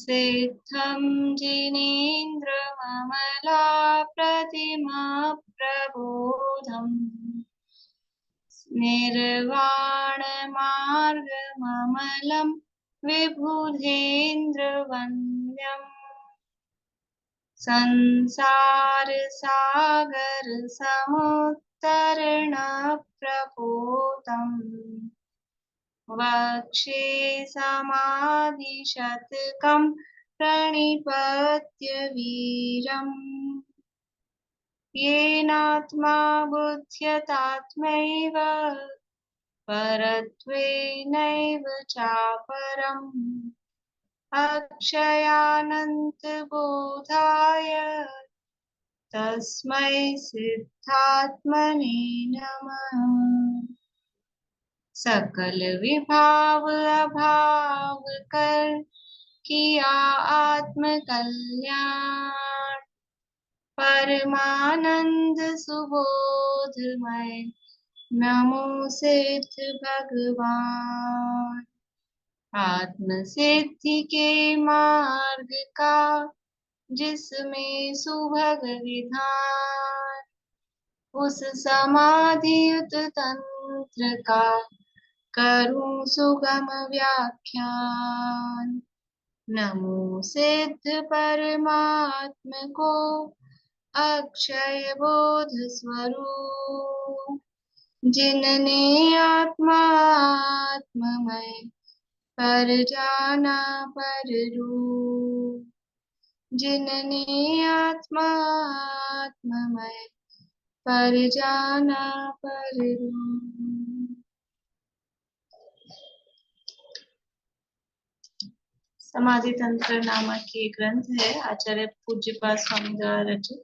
सिद्धं जिनेन्द्रममला प्रबोधम् निर्वाणमार्गममलं विबुधेन्द्रवन्द्यम् संसारसागरसमुत्तरणप्रपोतम् वक्षे समाधिशतकं प्रणिपत्य वीरम् येनात्मा बुध्यतात्मैव परत्वेनैव चापरम् अक्षयानन्तबोधाय तस्मै सिद्धात्मने नमः। सकल विभाव अभाव कर किया आत्म कल्याण परमानंद सुबोधमय नमो सिद्ध भगवान। आत्म सिद्धि के मार्ग का जिसमें सुभग विधान उस समाधियुत तंत्र का करूं सुगम व्याख्यान। नमो सिद्ध परमात्म को अक्षय बोध स्वरूप जिनने आत्मा आत्ममय पर जाना पर रूप जिनने आत्मा आत्ममय पर जाना पर रूप। समाधि तंत्र नामक ये ग्रंथ है आचार्य पूज्यपाद स्वामी द्वारा रचित।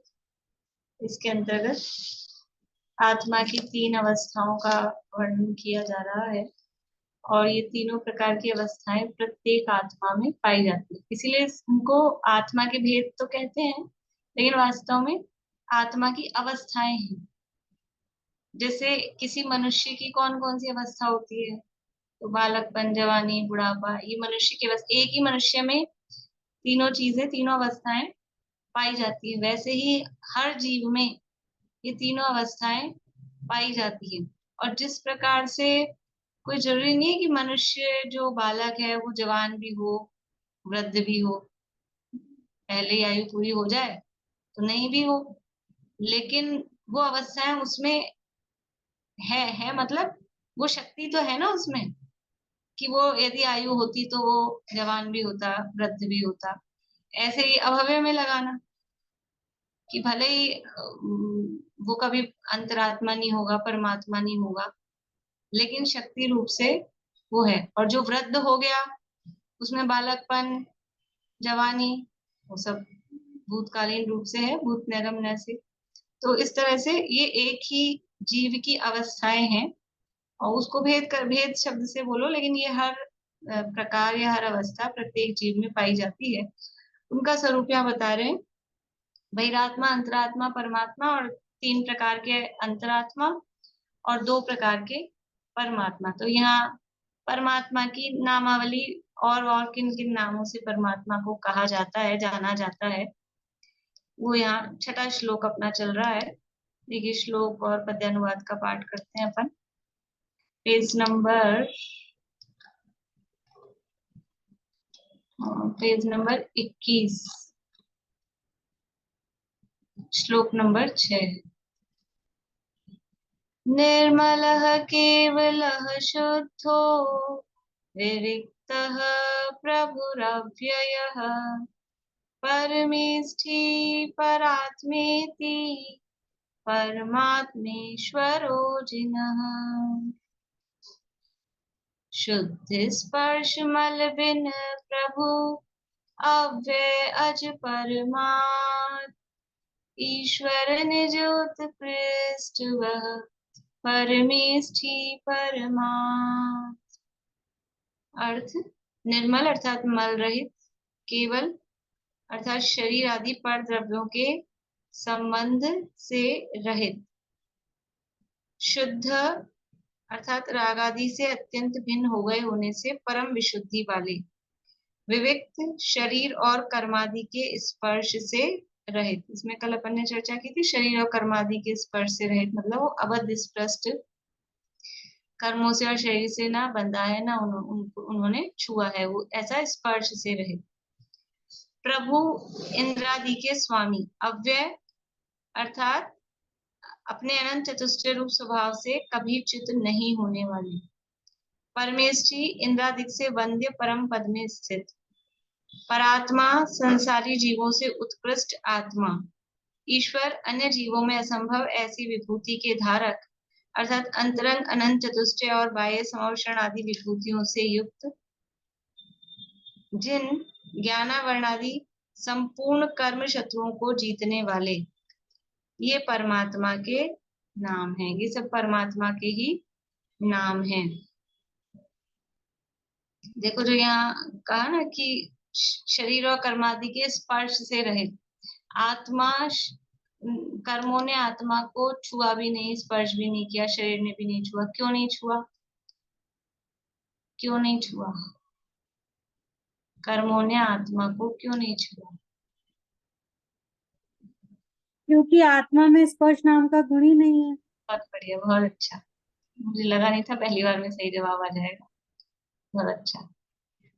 इसके अंतर्गत आत्मा की 3 अवस्थाओं का वर्णन किया जा रहा है और ये तीनों प्रकार की अवस्थाएं प्रत्येक आत्मा में पाई जाती है। इसीलिए उनको आत्मा के भेद तो कहते हैं, लेकिन वास्तव में आत्मा की अवस्थाएं हैं। जैसे किसी मनुष्य की कौन कौन सी अवस्था होती है, तो बालकपन, जवानी, बुढ़ापा, ये मनुष्य की अवस्था। एक ही मनुष्य में तीनों चीजें, तीनों अवस्थाएं पाई जाती है। वैसे ही हर जीव में ये तीनों अवस्थाएं पाई जाती है। और जिस प्रकार से कोई जरूरी नहीं है कि मनुष्य जो बालक है वो जवान भी हो, वृद्ध भी हो, पहले ही आयु पूरी हो जाए तो नहीं भी हो, लेकिन वो अवस्थाएं उसमें है मतलब वो शक्ति तो है ना उसमें, कि वो यदि आयु होती तो वो जवान भी होता, वृद्ध भी होता। ऐसे ही अभव्य में लगाना कि भले ही वो कभी अंतरात्मा नहीं होगा, परमात्मा नहीं होगा, लेकिन शक्ति रूप से वो है। और जो वृद्ध हो गया उसमें बालकपन, जवानी, वो सब भूतकालीन रूप से है, भूत नैरम नैसे। तो इस तरह से ये एक ही जीव की अवस्थाएं हैं और उसको भेद शब्द से बोलो, लेकिन ये हर प्रकार या हर अवस्था प्रत्येक जीव में पाई जाती है। उनका स्वरूप यहाँ बता रहे हैं, बहिरात्मा, अंतरात्मा, परमात्मा। और 3 प्रकार के अंतरात्मा और 2 प्रकार के परमात्मा। तो यहाँ परमात्मा की नामावली और किन किन नामों से परमात्मा को कहा जाता है, जाना जाता है, वो यहाँ 6वां श्लोक अपना चल रहा है। देखिए, श्लोक और पद्यानुवाद का पाठ करते हैं अपन। पेज नंबर 21, श्लोक नंबर 6। निर्मलः केवलः शुद्धो विरिक्तः प्रभुरव्ययः परमेष्ठी परात्मेति परमात्मेश्वरो जिनः। शुद्ध स्पर्श मल बिन प्रभु अव्यय अज परमात्म ईश्वर निज उत्कृष्ट वह परमेष्ठी परमात्म। अर्थ, निर्मल अर्थात मल रहित, केवल अर्थात शरीर आदि पर द्रव्यों के संबंध से रहित, शुद्ध अर्थात राग आदि से अत्यंत भिन्न हो गए होने से परम विशुद्धि वाले, विविक्त, शरीर और कर्मादि के स्पर्श से रहित। इसमें कल अपन ने चर्चा की थी, शरीर और कर्मादि के स्पर्श से रहित मतलब वो अबद्ध स्पृष्ट, कर्मों से और शरीर से ना बंधा है, ना उन्होंने छुआ है, वो ऐसा स्पर्श से रहित। प्रभु इंद्रादि के स्वामी, अव्यय अर्थात अपने अनंत चतुष्टय रूप स्वभाव से कभी च्युत नहीं होने वाले। परमेष्ठी, इंद्रादिक से वंद्य परम पद में स्थित। परात्मा, संसारी जीवों से उत्कृष्ट आत्मा। ईश्वर, अन्य जीवों में असंभव ऐसी विभूति के धारक अर्थात अंतरंग अनंत चतुष्टय और बाह्य समवषण आदि विभूतियों से युक्त, जिन ज्ञानावरणादि संपूर्ण कर्म शत्रुओं को जीतने वाले, ये परमात्मा के नाम हैं। ये सब परमात्मा के ही नाम हैं। देखो जो यहाँ कहा ना कि शरीर और कर्मादि के स्पर्श से रहित, आत्मा, कर्मों ने आत्मा को छुआ भी नहीं, स्पर्श भी नहीं किया, शरीर ने भी नहीं छुआ। क्यों नहीं छुआ? क्यों नहीं छुआ? कर्मों ने आत्मा को क्यों नहीं छुआ? क्योंकि आत्मा में स्पर्श नाम का गुण ही नहीं है। बहुत बढ़िया, बहुत अच्छा। मुझे लगा नहीं था पहली बार में सही जवाब आ जाएगा। बहुत अच्छा।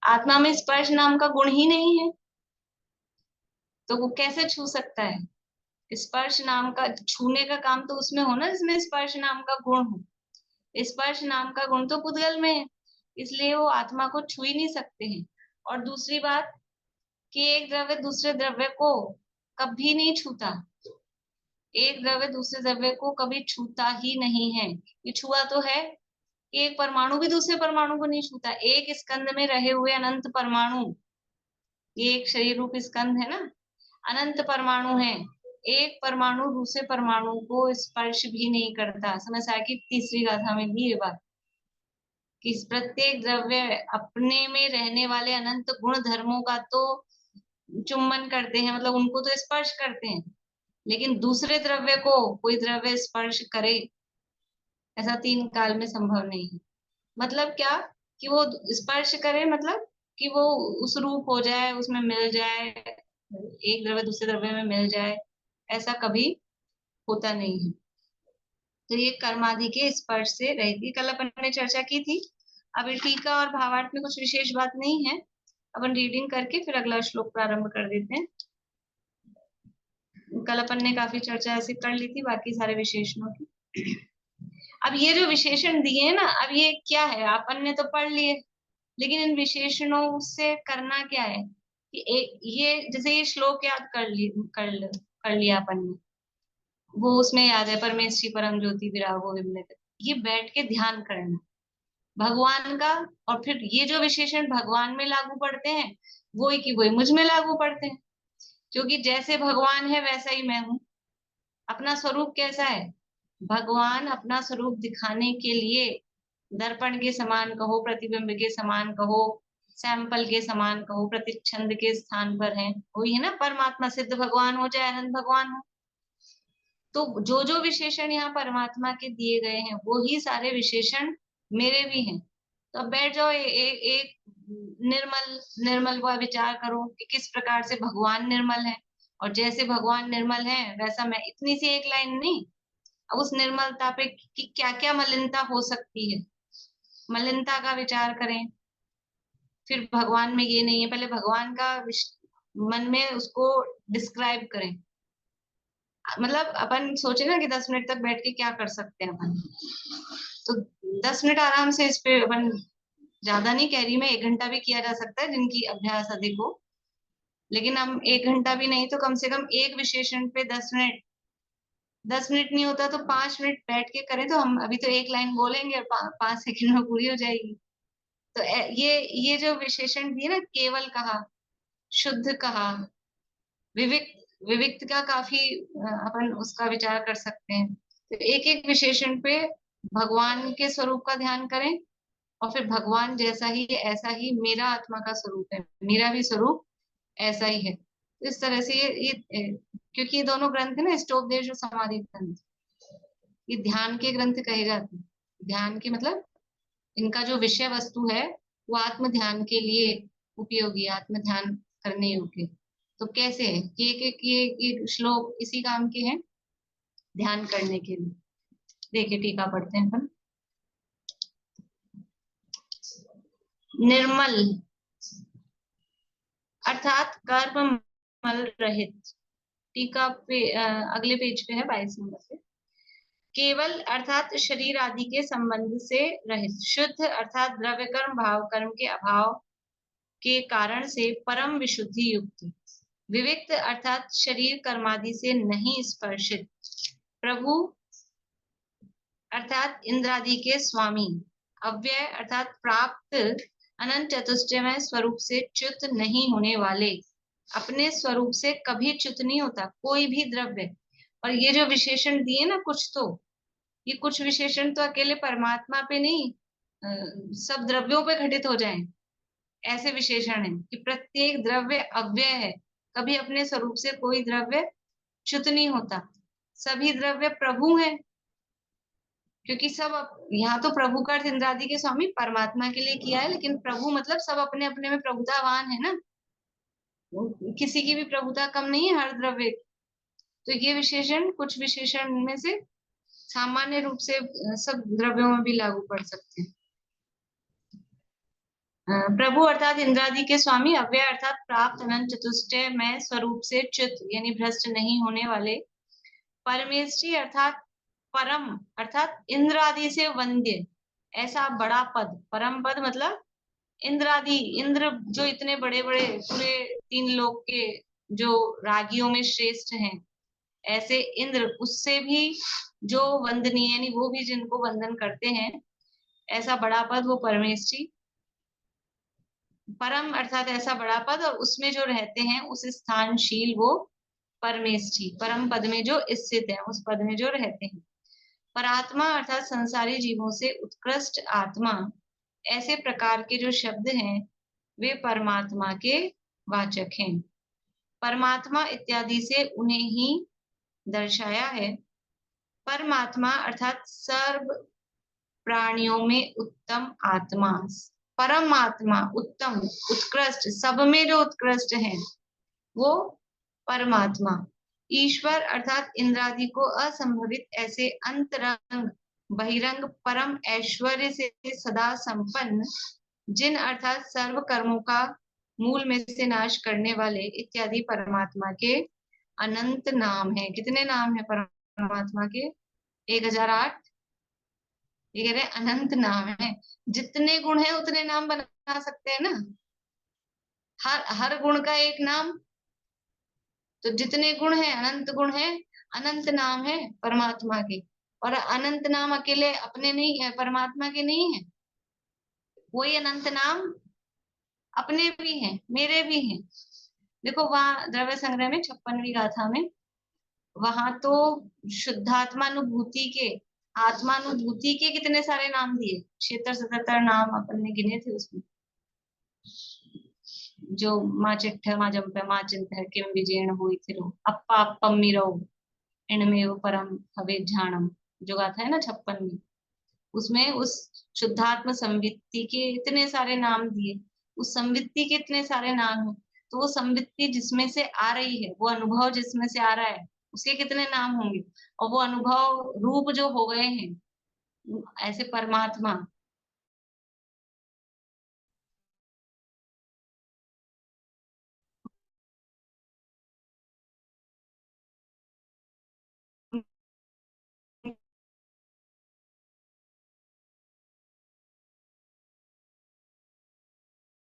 आत्मा में स्पर्श नाम का गुण ही नहीं है, तो वो कैसे छू सकता है? स्पर्श नाम का, छूने का काम तो उसमें हो ना जिसमें स्पर्श नाम का गुण हो। स्पर्श नाम का गुण तो पुद्गल में है, इसलिए वो आत्मा को छू ही नहीं सकते हैं। और दूसरी बात कि एक द्रव्य दूसरे द्रव्य को कभी नहीं छूता। एक द्रव्य दूसरे द्रव्य को कभी छूता ही नहीं है। ये छुआ तो है, एक परमाणु भी दूसरे परमाणु को नहीं छूता। एक स्कंद में रहे हुए अनंत परमाणु, ये एक शरीर रूप स्कंद है ना, अनंत परमाणु है, एक परमाणु दूसरे परमाणु को स्पर्श भी नहीं करता। समझ आया कि तीसरी गाथा में भी ये बात कि प्रत्येक द्रव्य अपने में रहने वाले अनंत गुण धर्मों का तो चुम्बन करते हैं, मतलब उनको तो स्पर्श करते हैं, लेकिन दूसरे द्रव्य को कोई द्रव्य स्पर्श करे ऐसा तीन काल में संभव नहीं है। मतलब क्या कि वो स्पर्श करे, मतलब कि वो उस रूप हो जाए, उसमें मिल जाए, एक द्रव्य दूसरे द्रव्य में मिल जाए, ऐसा कभी होता नहीं है। तो ये कर्मादि के स्पर्श से रहती, कल अपन ने चर्चा की थी। अभी टीका और भावार्थ में कुछ विशेष बात नहीं है, अपन रीडिंग करके फिर अगला श्लोक प्रारंभ कर देते हैं। कल अपन ने काफी चर्चा ऐसे कर ली थी बाकी सारे विशेषणों की। अब ये जो विशेषण दिए ना, अब ये क्या है अपन ने तो पढ़ लिए, लेकिन इन विशेषणों से करना क्या है कि एक ये जैसे ये श्लोक याद कर लिया अपन ने, वो उसमें याद है परमेश्वरी परम ज्योति विरागो विमलित, ये बैठ के ध्यान करना भगवान का। और फिर ये जो विशेषण भगवान में लागू पड़ते हैं, वही की वही मुझ में लागू पड़ते हैं, क्योंकि जैसे भगवान है वैसा ही मैं हूँ। अपना स्वरूप कैसा है? भगवान अपना स्वरूप दिखाने के लिए दर्पण के समान कहो, प्रतिबिंब के समान कहो, सैंपल के समान कहो, प्रतिच्छंद के स्थान पर है, वही है ना परमात्मा। सिद्ध भगवान हो चाहे अनंत भगवान हो, तो जो जो विशेषण यहाँ परमात्मा के दिए गए हैं वो ही सारे विशेषण मेरे भी हैं। तो अब बैठ जाओ, एक निर्मल निर्मल का विचार करो कि किस प्रकार से भगवान निर्मल है, और जैसे भगवान निर्मल है वैसा मैं। इतनी सी एक लाइन नहीं, अब उस निर्मलता पे कि क्या क्या मलिनता हो सकती है, मलिनता का विचार करें। फिर भगवान में ये नहीं है, पहले भगवान का मन में उसको डिस्क्राइब करें। मतलब अपन सोचे ना कि 10 मिनट तक बैठ के क्या कर सकते हैं अपन, तो 10 मिनट आराम से इस पे अपन, ज्यादा नहीं कह रही मैं, 1 घंटा भी किया जा सकता है जिनकी अभ्यास अधिक हो, लेकिन हम 1 घंटा भी नहीं तो कम से कम एक विशेषण पे 10 मिनट, 10 मिनट नहीं होता तो 5 मिनट बैठ के करें। तो हम अभी तो एक लाइन बोलेंगे और 5 सेकंड में पूरी हो जाएगी। तो ये जो विशेषण दिए ना, केवल कहा, शुद्ध कहा, विविक्त, विविक्त का काफी अपन उसका विचार कर सकते हैं। तो एक एक विशेषण पे भगवान के स्वरूप का ध्यान करें, और फिर भगवान जैसा ही ऐसा ही मेरा आत्मा का स्वरूप है, मेरा भी स्वरूप ऐसा ही है। तो इस तरह से क्योंकि ये दोनों ग्रंथ है ना, स्टोपदेश और समाधि ग्रंथ, ये ध्यान के ग्रंथ कहे जाते हैं। ध्यान के मतलब इनका जो विषय वस्तु है वो आत्म ध्यान के लिए उपयोगी, आत्म ध्यान करने योग्य। तो कैसे है ये श्लोक इसी काम के हैं, ध्यान करने के लिए। देखिए टीका पढ़ते हैं अपन। निर्मल अर्थात कर्म मल रहित। टीका पे अगले पेज पे है 22 नंबर पे। केवल अर्थात शरीर आदि के संबंध से रहित। शुद्ध अर्थात द्रव्य कर्म भाव कर्म के अभाव के कारण से परम विशुद्धि युक्त। विविक्त अर्थात शरीर कर्मादि से नहीं स्पर्शित। प्रभु अर्थात इंद्रादि के स्वामी। अव्यय अर्थात प्राप्त अनंत चतुष्टयमय स्वरूप से च्युत नहीं होने वाले। अपने स्वरूप से कभी च्युत नहीं होता कोई भी द्रव्य। और ये जो विशेषण दिए ना कुछ, तो ये कुछ विशेषण तो अकेले परमात्मा पे नहीं, सब द्रव्यों पे घटित हो जाएं, ऐसे विशेषण है कि प्रत्येक द्रव्य अव्यय है। कभी अपने स्वरूप से कोई द्रव्य च्युत नहीं होता। सभी द्रव्य प्रभु हैं, क्योंकि सब यहाँ तो प्रभु का अर्थ इंद्रादि के स्वामी परमात्मा के लिए किया है, लेकिन प्रभु मतलब सब अपने अपने में प्रभुतावान है ना, किसी की भी प्रभुता कम नहीं है हर द्रव्य। तो ये विशेषण कुछ विशेषण में से सामान्य रूप से सब द्रव्यों में भी लागू पड़ सकते हैं। प्रभु अर्थात इंद्रादि के स्वामी। अव्यय अर्थात प्राप्त अनंत चतुष्टय में स्वरूप से च्युत यानी भ्रष्ट नहीं होने वाले। परमेष्ठी अर्थात परम अर्थात इंद्रादि से वंद्य, ऐसा बड़ा पद। परम पद मतलब इंद्रादि, इंद्र जो इतने बड़े बड़े पूरे 3 लोक के जो रागियों में श्रेष्ठ हैं, ऐसे इंद्र उससे भी जो वंदनीय यानी वो भी जिनको वंदन करते हैं, ऐसा बड़ा पद वो परमेष्ठी। परम अर्थात ऐसा बड़ा पद, और उसमें जो रहते हैं उस स्थानशील वो परमेष्ठी। परम पद में जो स्थित है उस पद में जो रहते हैं। परात्मा अर्थात संसारी जीवों से उत्कृष्ट आत्मा। ऐसे प्रकार के जो शब्द हैं वे परमात्मा के वाचक हैं। परमात्मा इत्यादि से उन्हें ही दर्शाया है। परमात्मा अर्थात सर्व प्राणियों में उत्तम आत्मा। परमात्मा उत्तम उत्कृष्ट, सब में जो उत्कृष्ट है वो परमात्मा। ईश्वर अर्थात इंद्रादि को असंभवित ऐसे अंतरंग बहिरंग परम ऐश्वर्य से सदा संपन्न, जिन अर्थात सर्व कर्मों का मूल में से नाश करने वाले इत्यादि परमात्मा के अनंत नाम है। कितने नाम है परमात्मा के? 1008। ये कह रहे हैं अनंत नाम है। जितने गुण है उतने नाम बना सकते हैं ना, हर गुण का एक नाम। तो जितने गुण है अनंत गुण है, अनंत नाम है परमात्मा के। और अनंत नाम अकेले अपने नहीं है, परमात्मा के नहीं है, वही अनंत नाम अपने भी हैं मेरे भी हैं। देखो वहां द्रव्य संग्रह में 56वीं गाथा में, वहां तो शुद्धात्मानुभूति के, आत्मानुभूति के कितने सारे नाम दिए, 76-77 नाम अपन ने गिने थे उसमें। जो माँ चिट्ठ माँ जंप माँ चिंत किम विजयन हुई थिरो अप्पा अप्पम मीरो इनमें परम हवे झाणम, जो गाथा है ना 56 में, उसमें उस शुद्धात्म संवित्ति के इतने सारे नाम दिए। उस संवित्ति के इतने सारे नाम हैं, तो वो संवित्ति जिसमें से आ रही है, वो अनुभव जिसमें से आ रहा है, उसके कितने नाम होंगे। और वो अनुभव रूप जो हो गए हैं ऐसे परमात्मा,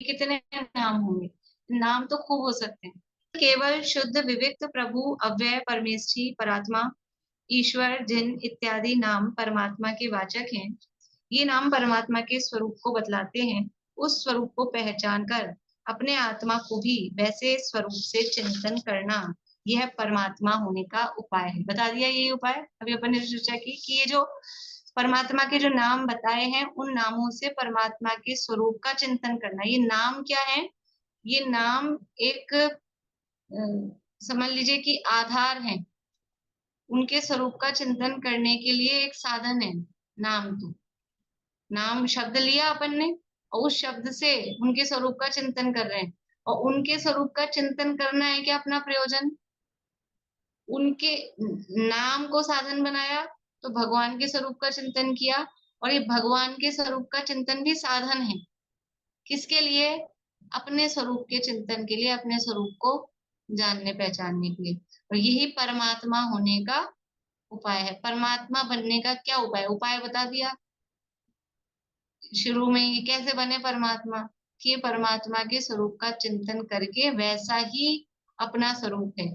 कितने नाम होंगे। नाम तो खूब हो सकते हैं। केवल शुद्ध विविक्त प्रभु अव्यय परमेष्ठी परात्मा ईश्वर जिन इत्यादि नाम परमात्मा के वाचक हैं, ये नाम परमात्मा के स्वरूप को बतलाते हैं। उस स्वरूप को पहचान कर अपने आत्मा को भी वैसे स्वरूप से चिंतन करना, यह परमात्मा होने का उपाय है। बता दिया यही उपाय। अभी अपन ने चर्चा की कि ये जो परमात्मा के जो नाम बताए हैं, उन नामों से परमात्मा के स्वरूप का चिंतन करना। ये नाम क्या है? ये नाम एक समझ लीजिए कि आधार है, उनके स्वरूप का चिंतन करने के लिए एक साधन है नाम। तो नाम शब्द लिया अपन ने और उस शब्द से उनके स्वरूप का चिंतन कर रहे हैं। और उनके स्वरूप का चिंतन करना है क्या अपना प्रयोजन? उनके नाम को साधन बनाया तो भगवान के स्वरूप का चिंतन किया। और ये भगवान के स्वरूप का चिंतन भी साधन है। किसके लिए? अपने स्वरूप के चिंतन के लिए, अपने स्वरूप को जानने पहचानने के लिए। और यही परमात्मा होने का उपाय है। परमात्मा बनने का क्या उपाय? उपाय बता दिया शुरू में। ये कैसे बने परमात्मा? कि ये परमात्मा के स्वरूप का चिंतन करके वैसा ही अपना स्वरूप है।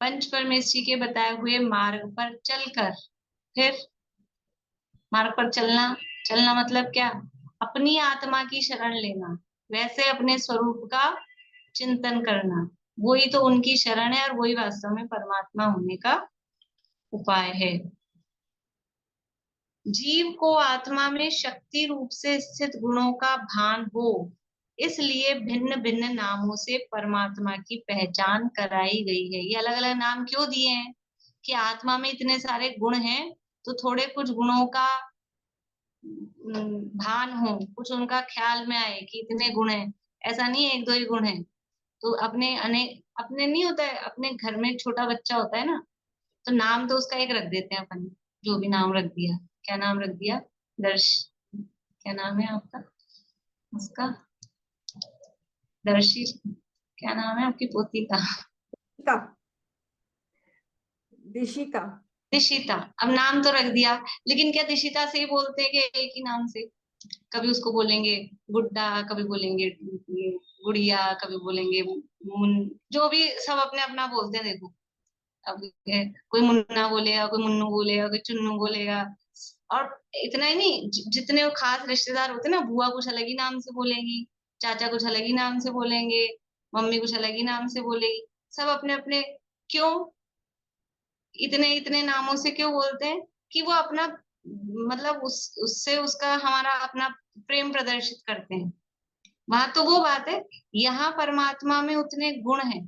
पंच परमेश्वरी के बताए हुए मार्ग पर चलकर, फिर मार्ग पर चलना, चलना मतलब क्या? अपनी आत्मा की शरण लेना, वैसे अपने स्वरूप का चिंतन करना। वही तो उनकी शरण है और वही वास्तव में परमात्मा होने का उपाय है। जीव को आत्मा में शक्ति रूप से स्थित गुणों का भान हो, इसलिए भिन्न भिन्न नामों से परमात्मा की पहचान कराई गई है। ये अलग अलग नाम क्यों दिए हैं? कि आत्मा में इतने सारे गुण हैं, तो थोड़े कुछ गुणों का भान हो, कुछ उनका ख्याल में आए कि इतने गुण हैं। ऐसा नहीं है एक दो ही गुण है। तो अपने अनेक, अपने नहीं होता है, अपने घर में एक छोटा बच्चा होता है ना, तो नाम तो उसका एक रख देते हैं अपन, जो भी नाम रख दिया। क्या नाम रख दिया? दर्श, क्या नाम है आपका उसका? दर्शी। क्या नाम है आपकी पोती का? का दिशिका। दिशिता। अब नाम तो रख दिया, लेकिन क्या दिशिता से ही बोलते हैं कि एक ही नाम से? कभी उसको बोलेंगे गुड्डा, कभी बोलेंगे गुड़िया, कभी बोलेंगे मुन, जो भी सब अपने अपना बोलते हैं। देखो अब कोई मुन्ना बोलेगा, कोई मुन्नू बोलेगा, कोई चुन्नू बोलेगा। और इतना ही नहीं, जितने वो खास रिश्तेदार होते हैं ना, बुआ कुछ अलग ही नाम से बोलेगी, चाचा कुछ अलग ही नाम से बोलेंगे, मम्मी कुछ अलग ही नाम से बोलेगी। सब अपने अपने। क्यों इतने इतने नामों से क्यों बोलते हैं? कि वो अपना मतलब उससे उसका हमारा अपना प्रेम प्रदर्शित करते हैं। वहां तो वो बात है। यहाँ परमात्मा में उतने गुण हैं,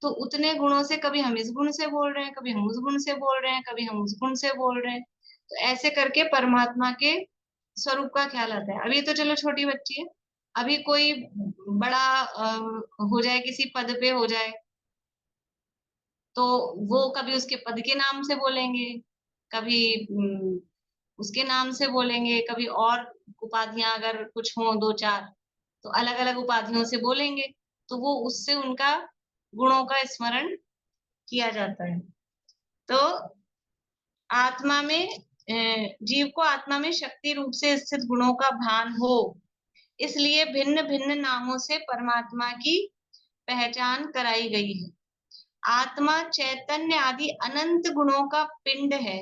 तो उतने गुणों से कभी हम इस गुण से बोल रहे हैं, कभी हम उस गुण से बोल रहे हैं, कभी हम उस गुण से बोल रहे हैं। तो ऐसे करके परमात्मा के स्वरूप का ख्याल आता है। अभी तो चलो छोटी बच्ची है, अभी कोई बड़ा हो जाए, किसी पद पे हो जाए, तो वो कभी उसके पद के नाम से बोलेंगे, कभी उसके नाम से बोलेंगे, कभी और उपाधियां अगर कुछ हों दो चार, तो अलग अलग उपाधियों से बोलेंगे। तो वो उससे उनका गुणों का स्मरण किया जाता है। तो आत्मा में जीव को आत्मा में शक्ति रूप से स्थित गुणों का भान हो, इसलिए भिन्न भिन्न नामों से परमात्मा की पहचान कराई गई है। आत्मा चैतन्य आदि अनंत गुणों का पिंड है।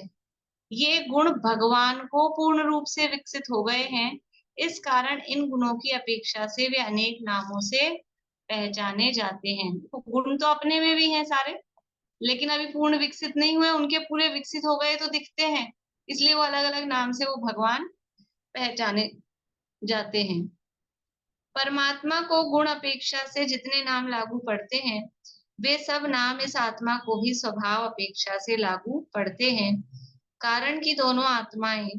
ये गुण भगवान को पूर्ण रूप से विकसित हो गए हैं। इस कारण इन गुणों की अपेक्षा से वे अनेक नामों से पहचाने जाते हैं। तो गुण तो अपने में भी हैं सारे, लेकिन अभी पूर्ण विकसित नहीं हुए। उनके पूरे विकसित हो गए तो दिखते हैं, इसलिए वो अलग अलग नाम से वो भगवान पहचाने जाते हैं। परमात्मा को गुण अपेक्षा से जितने नाम लागू पड़ते हैं, वे सब नाम इस आत्मा को भी स्वभाव अपेक्षा से लागू पड़ते हैं। कारण कि दोनों आत्माएं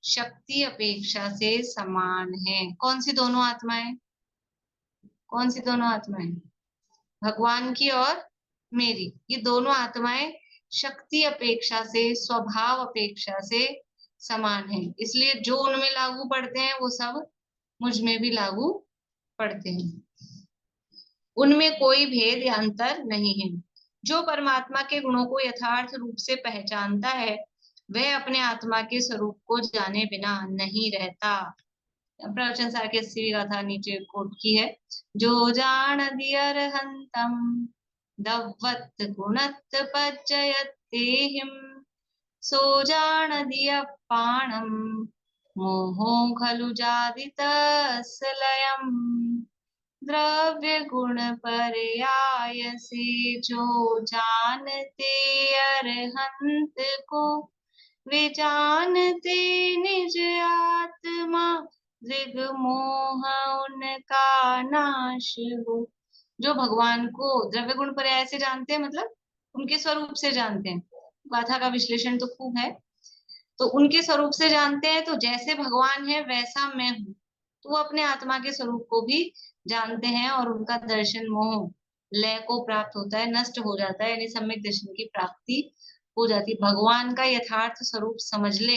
शक्ति अपेक्षा से समान हैं। कौन सी दोनों आत्माएं? कौन सी दोनों आत्माएं? भगवान की और मेरी। ये दोनों आत्माएं शक्ति अपेक्षा से, स्वभाव अपेक्षा से समान है। इसलिए जो उनमें लागू पड़ते हैं वो सब मुझ में भी लागू पड़ते हैं। उनमें कोई भेद या अंतर नहीं है। जो परमात्मा के गुणों को यथार्थ रूप से पहचानता है, वह अपने आत्मा के स्वरूप को जाने बिना नहीं रहता। प्रवचन सार की 80वीं गाथा नीचे कोट की है। जो जान दियर हंतम दवत गुणत पज्जयतेहिम, सो जान दिय पाणम मोहो खलु जादितस्लयम्। द्रव्य गुण पर्याय से जो जानते अरहंत को, वे जानते निज आत्मा, दृग मोह उनका नाश हो। जो भगवान को द्रव्य गुण पर्याय से जानते हैं, मतलब उनके स्वरूप से जानते हैं। गाथा का विश्लेषण तो खूब है। तो उनके स्वरूप से जानते हैं, तो जैसे भगवान है वैसा मैं हूँ, तो वो अपने आत्मा के स्वरूप को भी जानते हैं और उनका दर्शन मोह लय को प्राप्त होता है, नष्ट हो जाता है, यानी सम्यक दर्शन की प्राप्ति हो जाती है। भगवान का यथार्थ स्वरूप समझ ले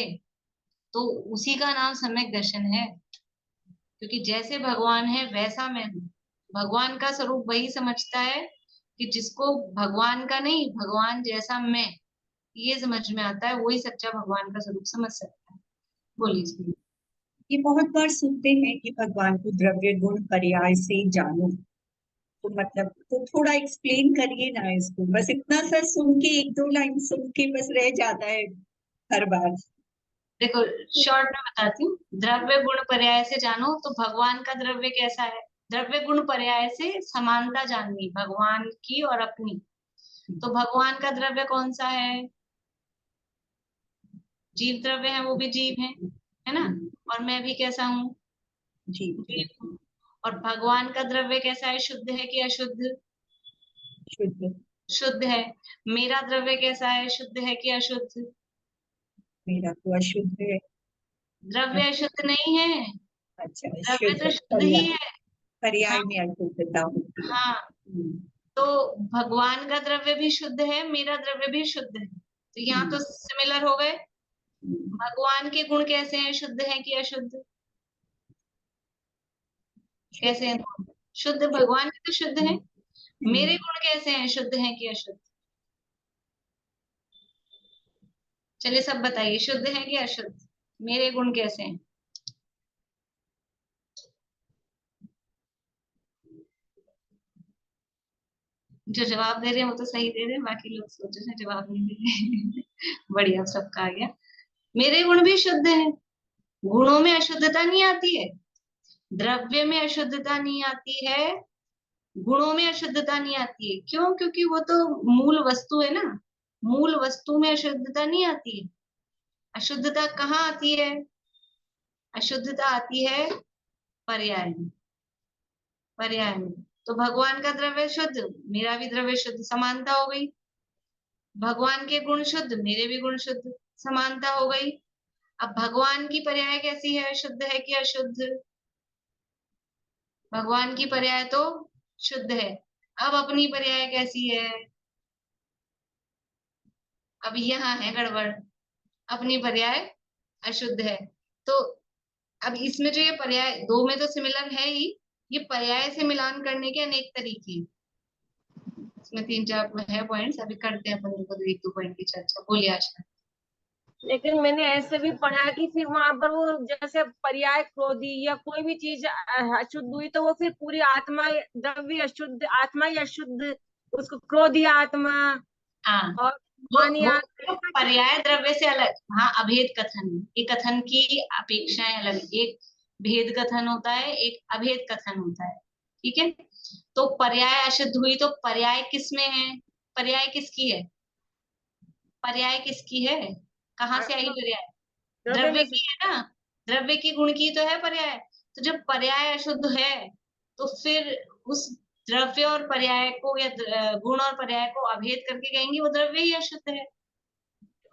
तो उसी का नाम सम्यक दर्शन है, क्योंकि जैसे भगवान है वैसा मैं हूँ। भगवान का स्वरूप वही समझता है कि जिसको भगवान का नहीं, भगवान जैसा मैं ये समझ में आता है, वही सच्चा भगवान का स्वरूप समझ सकता है। बोलिए। ये बहुत बार सुनते हैं कि भगवान को द्रव्य गुण पर्याय से जानो, तो मतलब तो थोड़ा एक्सप्लेन करिए ना इसको। बस इतना सा सुन के, एक दो लाइन सुन के बस रह जाता है हर बार। देखो, शॉर्ट में बताती हूँ। द्रव्य गुण पर्याय से जानो, तो भगवान का द्रव्य कैसा है? द्रव्य गुण पर्याय से समानता जाननी भगवान की और अपनी। तो भगवान का द्रव्य कौन सा है? जीव द्रव्य है, वो भी जीव है ना? और मैं भी कैसा हूँ? जी जीव हूँ। और भगवान का द्रव्य कैसा है? शुद्ध है कि अशुद्ध? शुद्ध। शुद्ध है। मेरा द्रव्य कैसा है? शुद्ध है कि अशुद्ध? मेरा तो अशुद्ध है। द्रव्य अशुद्ध नहीं है, अच्छा, द्रव्य शुद्ध तो शुद्ध ही पर्याय, है। हाँ पर्याय में अशुद्धता होती है। हाँ। तो भगवान का द्रव्य भी शुद्ध है, मेरा द्रव्य भी शुद्ध है, तो यहाँ तो सिमिलर हो गए। भगवान के गुण कैसे हैं? शुद्ध है कि अशुद्ध? कैसे हैं? शुद्ध, भगवान के तो शुद्ध हैं। मेरे गुण कैसे हैं? शुद्ध हैं कि अशुद्ध? चलिए सब बताइए, शुद्ध है कि अशुद्ध? मेरे गुण कैसे हैं? जो जवाब दे रहे हैं वो तो सही दे रहे हैं, बाकी लोग सोच रहे हैं जवाब नहीं दे रहे। बढ़िया, सबका आ गया। मेरे गुण भी शुद्ध हैं, गुणों में अशुद्धता नहीं आती है, द्रव्य में अशुद्धता नहीं आती है, गुणों में अशुद्धता नहीं आती है। क्यों? क्योंकि वो तो मूल वस्तु है ना, मूल वस्तु में अशुद्धता नहीं आती है। अशुद्धता कहाँ आती है? अशुद्धता आती है पर्याय में। पर्याय में तो भगवान का द्रव्य शुद्ध, मेरा भी द्रव्य शुद्ध, समानता हो गई। भगवान के गुण शुद्ध, मेरे भी गुण शुद्ध, समानता हो गई। अब भगवान की पर्याय कैसी है? शुद्ध है कि अशुद्ध? भगवान की पर्याय तो शुद्ध है। अब अपनी पर्याय कैसी है? अब यहाँ है गड़बड़, अपनी पर्याय अशुद्ध है। तो अब इसमें जो ये पर्याय दो में तो सिमिलर है ही, ये पर्याय से मिलान करने के अनेक तरीके हैं। इसमें 3-4 है पॉइंट्स, अभी करते हैं अपन लोग 1-2 पॉइंट की चर्चा। बोलिए आशा। लेकिन मैंने ऐसे भी पढ़ा कि फिर वहां पर वो जैसे पर्याय क्रोधी या कोई भी चीज अशुद्ध हुई तो वो फिर पूरी आत्मा द्रव्य अशुद्ध, आत्मा ही अशुद्ध, उसको क्रोधी आत्मा हाँ, और मानी वो आत्मा। पर्याय द्रव्य से अलग। हाँ, अभेद कथन, ये कथन की अपेक्षाएं अलग। एक भेद कथन होता है, एक अभेद कथन होता है, ठीक है? तो पर्याय अशुद्ध हुई तो पर्याय किसमें है? पर्याय किसकी है? पर्याय किसकी है? कहाँ से आई पर्याय? द्रव्य द्रव्य में से की है ना, द्रव्य की गुण की तो है पर्याय। तो जब पर्याय अशुद्ध है तो फिर उस द्रव्य और पर्याय को या गुण और पर्याय को अभेद करके कहेंगे वो द्रव्य ही अशुद्ध है।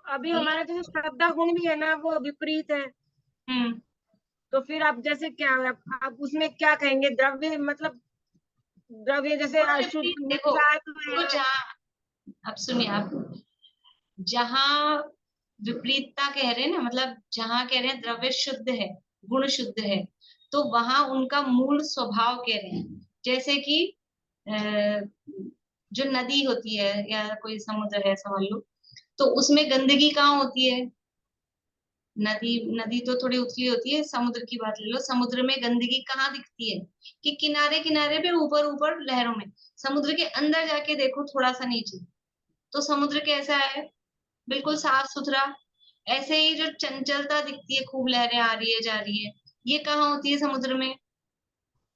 अभी हमारा जैसे श्रद्धा गुण भी है ना, वो विपरीत है। हम्म तो फिर आप जैसे क्या, आप उसमें क्या कहेंगे? द्रव्य मतलब द्रव्य जैसे थोड़ा अशुद्ध विपरीत देखो, निजात तो है। जहाँ, अब सुनिए आप, जहाँ विपरीतता कह रहे हैं ना, मतलब जहाँ कह रहे हैं द्रव्य शुद्ध है, गुण शुद्ध है, तो वहां उनका मूल स्वभाव कह रहे हैं। जैसे कि अ, जो नदी होती है या कोई समुद्र है समझ लो, तो उसमें गंदगी कहाँ होती है? नदी, नदी तो थोड़ी उथली होती है। समुद्र की बात ले लो, समुद्र में गंदगी कहाँ दिखती है? कि किनारे किनारे पे, ऊपर ऊपर लहरों में। समुद्र के अंदर जाके देखो, थोड़ा सा नीचे, तो समुद्र कैसा है? बिल्कुल साफ सुथरा। ऐसे ही जो चंचलता दिखती है, खूब लहरें आ रही है जा रही है, ये कहाँ होती है समुद्र में?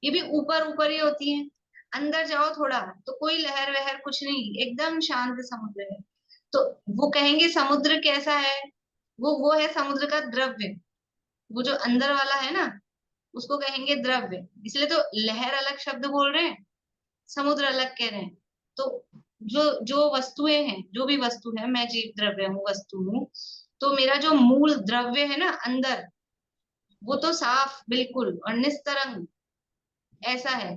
ये भी ऊपर ऊपर ही होती है। अंदर जाओ थोड़ा तो कोई लहर वहर कुछ नहीं, एकदम शांत समुद्र है। तो वो कहेंगे समुद्र कैसा है? वो है समुद्र का द्रव्य। वो जो अंदर वाला है ना, उसको कहेंगे द्रव्य। इसलिए तो लहर अलग शब्द बोल रहे हैं, समुद्र अलग कह रहे हैं। तो जो जो वस्तुएं हैं, जो भी वस्तु है, मैं जीव द्रव्य हूँ, वस्तु हूँ, तो मेरा जो मूल द्रव्य है ना अंदर, वो तो साफ बिल्कुल और निस्तरंग ऐसा है।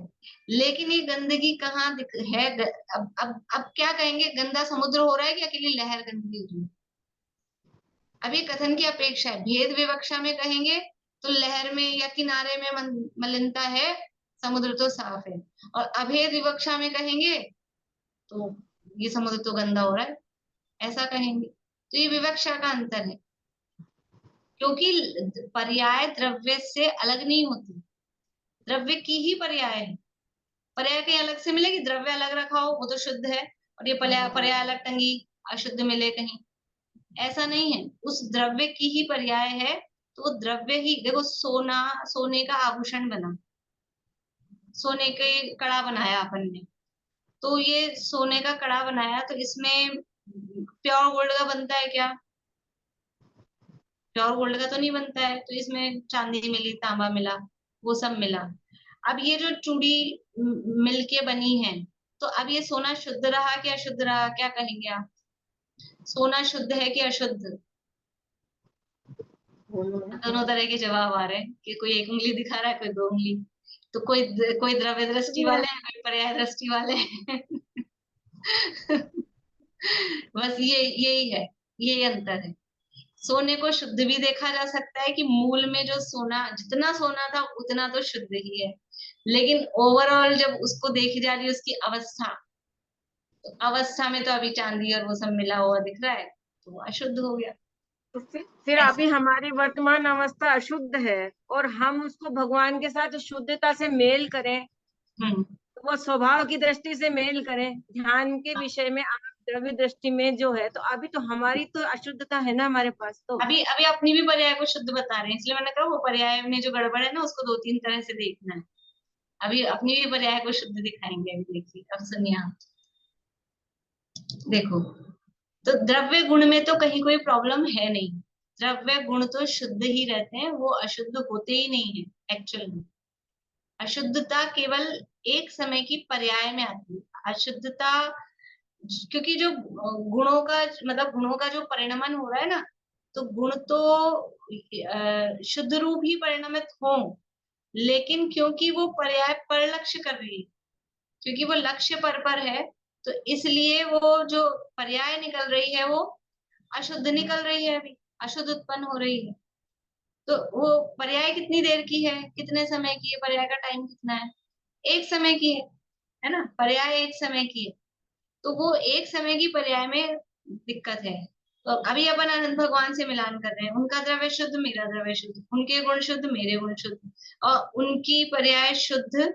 लेकिन ये गंदगी कहाँ है? अब क्या कहेंगे, गंदा समुद्र हो रहा है कि अकेली लहर गंदी हो रही है? अब ये कथन की अपेक्षा है। भेद विवक्षा में कहेंगे तो लहर में या किनारे में मलिनता है, समुद्र तो साफ है। और अभेद विवक्षा में कहेंगे तो ये समुद्र तो गंदा हो रहा है, ऐसा कहेंगे। तो ये विवक्षा का अंतर है, क्योंकि पर्याय द्रव्य से अलग नहीं होती, द्रव्य की ही पर्याय है। पर्याय कहीं अलग से मिलेगी, द्रव्य अलग रखा हो वो तो शुद्ध है, और ये पर्याय पर्याय अलग टंगी अशुद्ध मिले कहीं, ऐसा नहीं है। उस द्रव्य की ही पर्याय है, तो वो द्रव्य ही, देखो सोना, सोने का आभूषण बना, सोने के कड़ा बनाया अपन ने, तो ये सोने का कड़ा बनाया, तो इसमें प्योर गोल्ड का बनता है क्या? प्योर गोल्ड का तो नहीं बनता है, तो इसमें चांदी मिली, तांबा मिला, वो सब मिला। अब ये जो चूड़ी मिलके बनी है, तो अब ये सोना शुद्ध रहा कि अशुद्ध रहा, क्या कहेंगे आप? सोना शुद्ध है कि अशुद्ध? दोनों तरह के जवाब आ रहे हैं, कि कोई एक उंगली दिखा रहा है, कोई दो उंगली। तो कोई द्रव्य दृष्टि वाले हैं, कोई पर्याय दृष्टि वाले हैं। बस यही है, यही अंतर है। सोने को शुद्ध भी देखा जा सकता है कि मूल में जो सोना, जितना सोना था उतना तो शुद्ध ही है, लेकिन ओवरऑल जब उसको देखी जा रही है उसकी अवस्था, तो अवस्था में तो अभी चांदी और वो सब मिला हुआ दिख रहा है, तो वो अशुद्ध हो गया। तो फिर ऐसा। अभी हमारी वर्तमान अवस्था अशुद्ध है, और हम उसको भगवान के साथ शुद्धता से मेल करें, हम्म। तो वो स्वभाव की दृष्टि से मेल करें, ध्यान के विषय में आप द्रव्य दृष्टि में जो है, तो अभी तो हमारी तो अशुद्धता है ना हमारे पास तो। अभी अभी अपनी भी पर्याय को शुद्ध बता रहे हैं, इसलिए मैंने कहा वो पर्याय में जो गड़बड़ है ना उसको दो तीन तरह से देखना है। अभी अपनी भी पर्याय को शुद्ध दिखाएंगे, अभी देखिए, अब सुनिए आप। देखो, तो द्रव्य गुण में तो कहीं कोई प्रॉब्लम है नहीं, द्रव्य गुण तो शुद्ध ही रहते हैं, वो अशुद्ध होते ही नहीं है एक्चुअल में। अशुद्धता केवल एक समय की पर्याय में आती है। अशुद्धता, क्योंकि जो गुणों का, मतलब गुणों का जो परिणमन हो रहा है ना, तो गुण तो शुद्ध रूप ही परिणमित हो, लेकिन क्योंकि वो पर्याय पर लक्ष्य कर रही है, क्योंकि वो लक्ष्य पर है, तो इसलिए वो जो पर्याय निकल रही है वो अशुद्ध निकल रही है, अभी अशुद्ध उत्पन्न हो रही है। तो वो पर्याय कितनी देर की है, कितने समय की है, पर्याय का टाइम कितना है? एक समय की है ना, पर्याय एक समय की है, तो वो एक समय की पर्याय में दिक्कत है। तो अभी अपन अनंत भगवान से मिलान कर रहे हैं, उनका द्रव्य शुद्ध, मेरा द्रव्य शुद्ध, उनके गुण शुद्ध, मेरे गुण शुद्ध, और उनकी पर्याय शुद्ध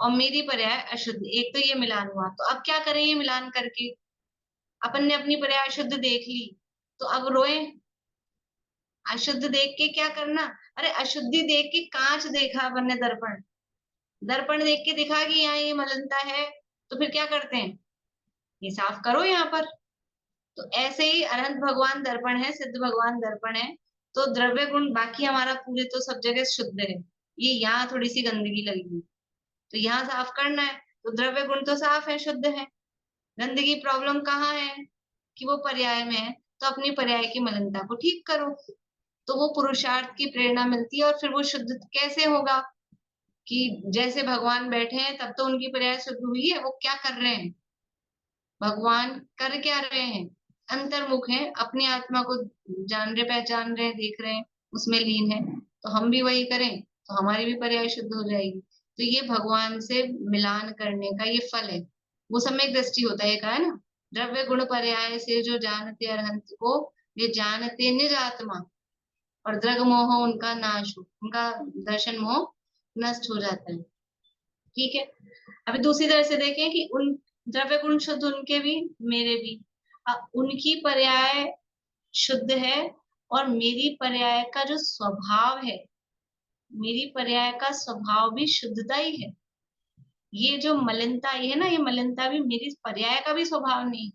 और मेरी पर्याय अशुद्ध, एक तो ये मिलान हुआ। तो अब क्या करें ये मिलान करके? अपन ने अपनी पर्याय शुद्ध देख ली, तो अब रोए? अशुद्ध देख के क्या करना? अरे अशुद्धि देख के कांच देखा अपन ने, दर्पण, दर्पण देख के दिखा कि यहाँ ये मलिनता है, तो फिर क्या करते हैं? ये साफ करो यहाँ पर। तो ऐसे ही अनंत भगवान दर्पण है, सिद्ध भगवान दर्पण है, तो द्रव्य गुण बाकी हमारा पूरे तो सब जगह शुद्ध है, ये यहाँ थोड़ी सी गंदगी लगी है, तो यहाँ साफ करना है, तो द्रव्य गुण तो साफ है, शुद्ध है। गंदगी प्रॉब्लम कहाँ है? कि वो पर्याय में है, तो अपनी पर्याय की मलिनता को ठीक करो, तो वो पुरुषार्थ की प्रेरणा मिलती है। और फिर वो शुद्ध कैसे होगा? कि जैसे भगवान बैठे हैं तब तो उनकी पर्याय शुद्ध हुई है, वो क्या कर रहे हैं? भगवान कर क्या रहे हैं? अंतर्मुख हैं, अपनी आत्मा को जान रहे, पहचान रहे, देख रहे हैं, उसमें लीन है। तो हम भी वही करें तो हमारी भी पर्याय शुद्ध हो जाएगी। तो ये भगवान से मिलान करने का ये फल है। वो सम्यक दृष्टि होता है, कहा ना, द्रव्य गुण पर्याय से जो जानते अरहंत को, ये जानते निज आत्मा, और द्रग मोह उनका नाश हो, उनका दर्शन मोह नष्ट हो जाता है। ठीक है। अभी दूसरी तरह से देखें कि उन द्रव्य गुण शुद्ध, उनके भी मेरे भी, उनकी पर्याय शुद्ध है, और मेरी पर्याय का जो स्वभाव है, मेरी पर्याय का स्वभाव भी शुद्धता ही है। ये जो मलिनता आई है ना, ये मलिनता भी मेरी पर्याय का भी स्वभाव नहीं,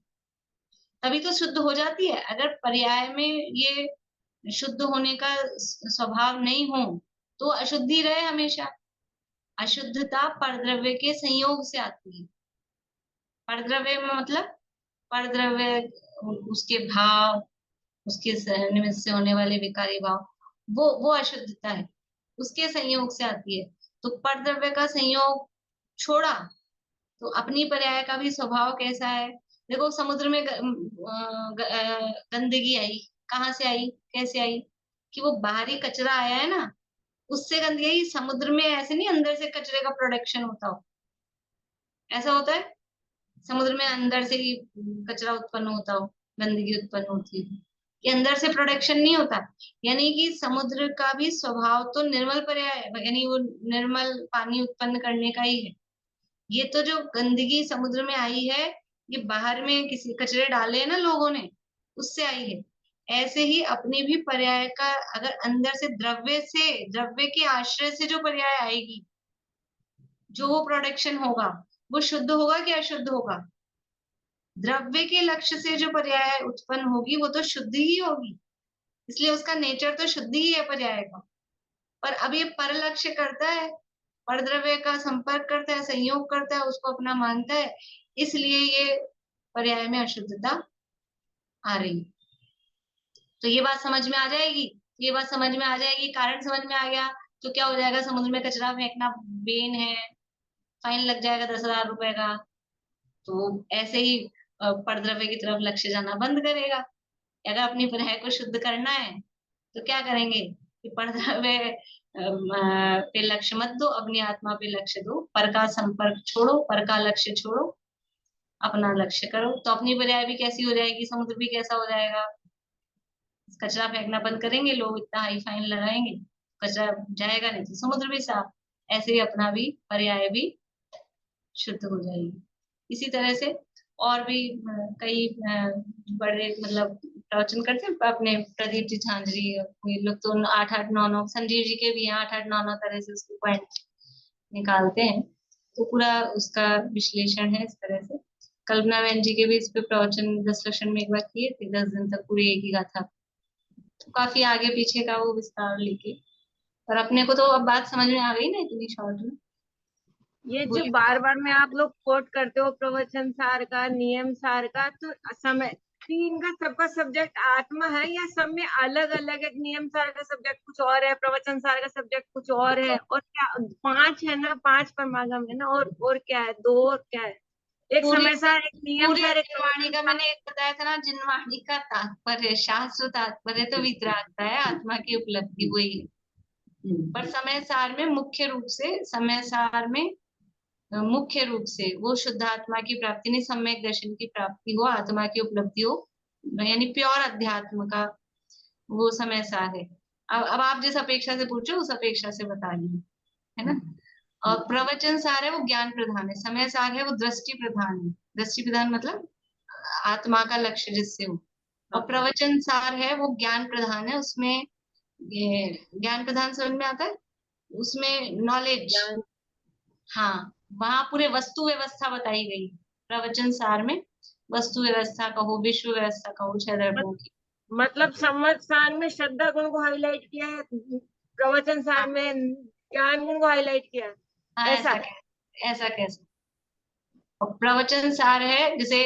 तभी तो शुद्ध हो जाती है। अगर पर्याय में ये शुद्ध होने का स्वभाव नहीं हो, तो अशुद्धि रहे हमेशा। अशुद्धता परद्रव्य के संयोग से आती है। परद्रव्य में मतलब परद्रव्य, उसके भाव, उसके निमित्त से होने वाले विकारी भाव, वो अशुद्धता है, उसके संयोग से आती है। तो परद्रव्य का संयोग छोड़ा तो अपनी पर्याय का भी स्वभाव कैसा है। देखो समुद्र में गंदगी आई, कहाँ से आई, कैसे आई, कि वो बाहरी कचरा आया है ना, उससे गंदगी आई। समुद्र में ऐसे नहीं अंदर से कचरे का प्रोडक्शन होता हो, ऐसा होता है समुद्र में अंदर से ही कचरा उत्पन्न होता हो, गंदगी उत्पन्न होती है, कि अंदर से प्रोडक्शन नहीं होता। यानी कि समुद्र का भी स्वभाव तो निर्मल पर्याय, यानी वो निर्मल पानी उत्पन्न करने का ही है। ये तो जो गंदगी समुद्र में आई है, ये बाहर में किसी कचरे डाले हैं ना लोगों ने, उससे आई है। ऐसे ही अपनी भी पर्याय का अगर अंदर से द्रव्य के आश्रय से जो पर्याय आएगी, जो वो प्रोडक्शन होगा, वो शुद्ध होगा कि अशुद्ध होगा। द्रव्य के लक्ष्य से जो पर्याय उत्पन्न होगी वो तो शुद्ध ही होगी, इसलिए उसका नेचर तो शुद्ध ही है पर्याय का। पर अब ये पर लक्ष्य करता है, परद्रव्य का संपर्क करता है, संयोग करता है, उसको अपना मानता है, इसलिए ये पर्याय में अशुद्धता आ रही। तो ये बात समझ में आ जाएगी, ये बात समझ में आ जाएगी, कारण समझ में आ गया तो क्या हो जाएगा, समुद्र में कचरा फेंकना बेन है, फाइन लग जाएगा 10,000 रुपए का। तो ऐसे ही परद्रव्य की तरफ लक्ष्य जाना बंद करेगा। अगर अपनी पर्याय को शुद्ध करना है तो क्या करेंगे कि परद्रव्य पे लक्ष्य मत दो, अपनी आत्मा पे लक्ष्य दो, पर का संपर्क छोड़ो, पर का लक्ष्य छोड़ो, अपना लक्ष्य करो। तो अपनी पर्याय भी कैसी हो जाएगी, समुद्र भी कैसा हो जाएगा। कचरा फेंकना बंद करेंगे लोग, इतना हाई फाइन लगाएंगे, कचरा जाएगा नहीं, तो समुद्र भी साफ। ऐसे ही अपना भी पर्याय भी शुद्ध हो जाएगी। इसी तरह से और भी कई बड़े मतलब प्रवचन करते हैं अपने प्रदीप जी झांझरी, ये लोग तो 8-8, 9-9, संजीव जी के भी 8-8, 9-9 तरह से उसको पॉइंट निकालते हैं। तो पूरा उसका विश्लेषण है इस तरह से। कल्पना बहन जी के भी इस पे प्रवचन 10 लक्षण में एक बार किए थे, 10 दिन तक पूरी एक ही गाथा, तो काफी आगे पीछे का वो विस्तार लेके। पर अपने को तो अब बात समझ में आ गई ना इतनी शॉर्ट में। ये जो बार बार में आप लोग कोट करते हो प्रवचन सार का, नियम सार का, तो समय कि इनका सबका सब्जेक्ट आत्मा है या सब में अलग अलग है। नियम सार का सब्जेक्ट कुछ और है, प्रवचन सार का सब्जेक्ट कुछ और है, और क्या 5 है ना, 5 परमागम है ना, और क्या है, 2 और क्या है, एक पूरी समय सार, एक नियम सार, एक जिनवाणी का मैंने एक बताया था ना, जिनवाणी का तात्पर्य, शास्त्र तात्पर्य तो वितरागता है, आत्मा की उपलब्धि वही है। पर समय सार में मुख्य रूप से, समय सार में मुख्य रूप से वो शुद्ध आत्मा की प्राप्ति नहीं, सम्यक दर्शन की प्राप्ति हो, आत्मा की उपलब्धि हो, यानी प्योर अध्यात्म का वो समय सार है। अब आप जिस अपेक्षा से पूछो उस अपेक्षा से बता रही है ना। और प्रवचन सार है वो ज्ञान प्रधान है, समय सार है वो दृष्टि प्रधान है। दृष्टि प्रधान मतलब आत्मा का लक्ष्य जिससे हो। और प्रवचन सार है वो ज्ञान प्रधान है, उसमें ये ज्ञान प्रधान समझ में आता है, उसमें नॉलेज, हाँ, वहां पूरे वस्तु व्यवस्था बताई गई। प्रवचन सार में वस्तु व्यवस्था कहो, विश्व व्यवस्था कहो, छह दर्पणों की। मतलब सम्मत सार में श्रद्धा गुण को हाईलाइट किया है, प्रवचन सार में ज्ञान गुण को हाईलाइट किया है, हाँ ऐसा। ऐसा कैसे। और प्रवचन सार है जैसे